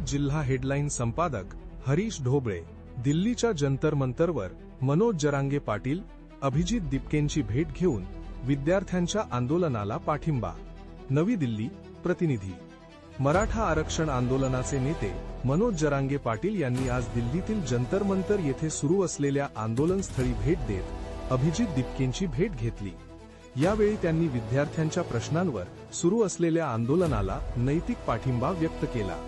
जिल्हा हेडलाईन संपादक हरीश ढोबळे। दिल्लीच्या जंतर मंतरवर मनोज जरांगे पाटील, अभिजित दिपकेंची भेट घेऊन विद्यार्थ्यांच्या आंदोलनाला पाठिंबा। नवी दिल्ली प्रतिनिधी। मराठा आरक्षण आंदोलनाचे नेते मनोज जरांगे पाटील यांनी आज दिल्लीतील जंतर मंतर येथे सुरू असलेल्या आंदोलनस्थळी भेट देत अभिजित दिपकेंची भेट घेतली। यावेळी त्यांनी विद्यार्थ्यांच्या प्रश्नांवर सुरू असलेल्या आंदोलनाला नैतिक पाठिंबा व्यक्त केला।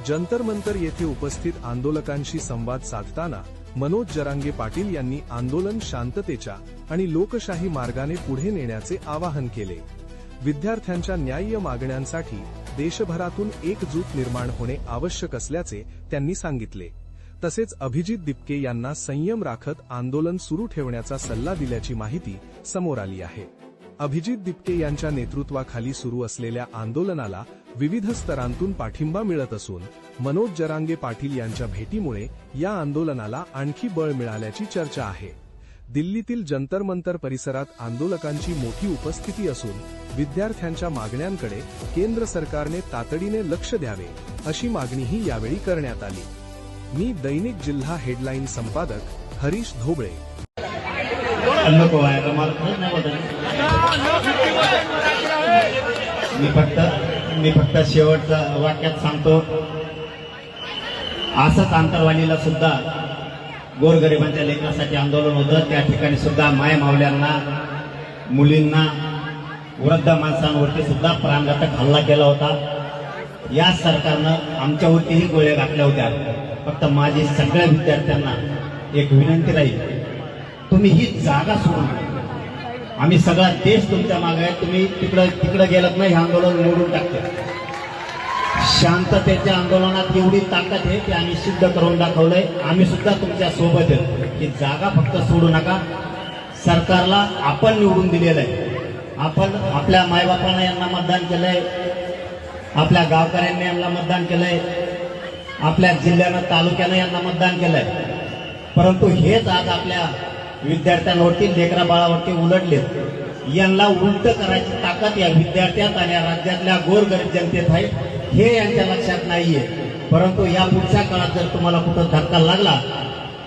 जंतर मंतर येथे उपस्थित आंदोलकांशी संवाद साधताना मनोज जरांगे पाटील यांनी आंदोलन शांततेच्या आणि लोकशाही मार्गाने पुढे नेण्याचे आवाहन केले। विद्यार्थ्यांच्या न्याय्य मागण्यांसाठी देशभरातून एकजूट निर्माण होणे आवश्यक असल्याचे त्यांनी सांगितले। तसेच अभिजित दिपके यांना संयम राखत आंदोलन सुरू ठेवण्याचा सल्ला दिल्याची माहिती समोर आली आहे। अभिजित दिपके यांच्या नेतृत्वाखाली सुरू असलेल्या आंदोलनाला विविध स्तरांतून पाठिंबा मिळत असून मनोज जरांगे पाटील यांच्या भेटीमुळे या आंदोलनाला आणखी बळ मिळाल्याची चर्चा आहे। दिल्लीतील जंतर मंतर परिसरात आंदोलकांची मोठी उपस्थिती असून विद्यार्थ्यांच्या मागण्यांकडे केंद्र सरकारने तातडीने लक्ष द्यावे अशी मागणीही यावेळी करण्यात आली। मी दैनिक जिल्हा हेडलाईन संपादक हरीश ढोबळे। मी फक्त शेवटचा वाक्यात सांगतो, असंच आंतरवालीला सुद्धा गोरगरिबांच्या लेकरासाठी आंदोलन होतं। त्या ठिकाणी सुद्धा माय मावल्यांना, मुलींना, वृद्ध माणसांवरती सुद्धा प्राणघातक हल्ला केला होता। या सरकारनं आमच्यावरतीही गोळ्या घातल्या होत्या। फक्त माझी सगळ्या विद्यार्थ्यांना एक विनंती राहील, तुम्ही ही जागा सोडून, आम्ही सगळा देश तुमच्या मागे आहे, तुम्ही तिकडे गेलात नाही, हे आंदोलन मोडून टाकते। शांततेच्या आंदोलनात एवढी ताकद आहे की आम्ही सिद्ध करून दाखवलंय। आम्ही सुद्धा तुमच्या सोबत आहे। ही जागा फक्त सोडू नका। सरकारला आपण निवडून दिलेलं आहे, आपण आपल्या मायबापांना यांना मतदान केलंय, आपल्या गावकऱ्यांनी यांना मतदान केलंय, आपल्या जिल्ह्यानं तालुक्यानं यांना मतदान केलंय। परंतु हेच आज आपल्या विद्यार्थ्यांवरती, लेकरा बाळावरती उलटले। यांना उलट करायची ताकद या विद्यार्थ्यात आणि या राज्यातल्या गोरगरीब जनतेत आहे, हे यांच्या लक्षात नाहीये। परंतु या पुढच्या काळात जर तुम्हाला कुठं धक्का लागला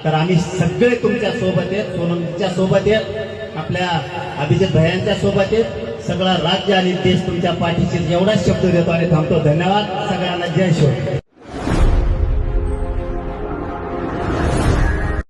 तर आम्ही सगळे तुमच्या सोबत आहेत, सोनमच्या सोबत आहेत, आपल्या अभिजित भैयांच्या सोबत आहेत। सगळा राज्य आणि देश तुमच्या पाठीशी एवढाच शब्द देतो आणि थांबतो। धन्यवाद सगळ्यांना। जय शिव।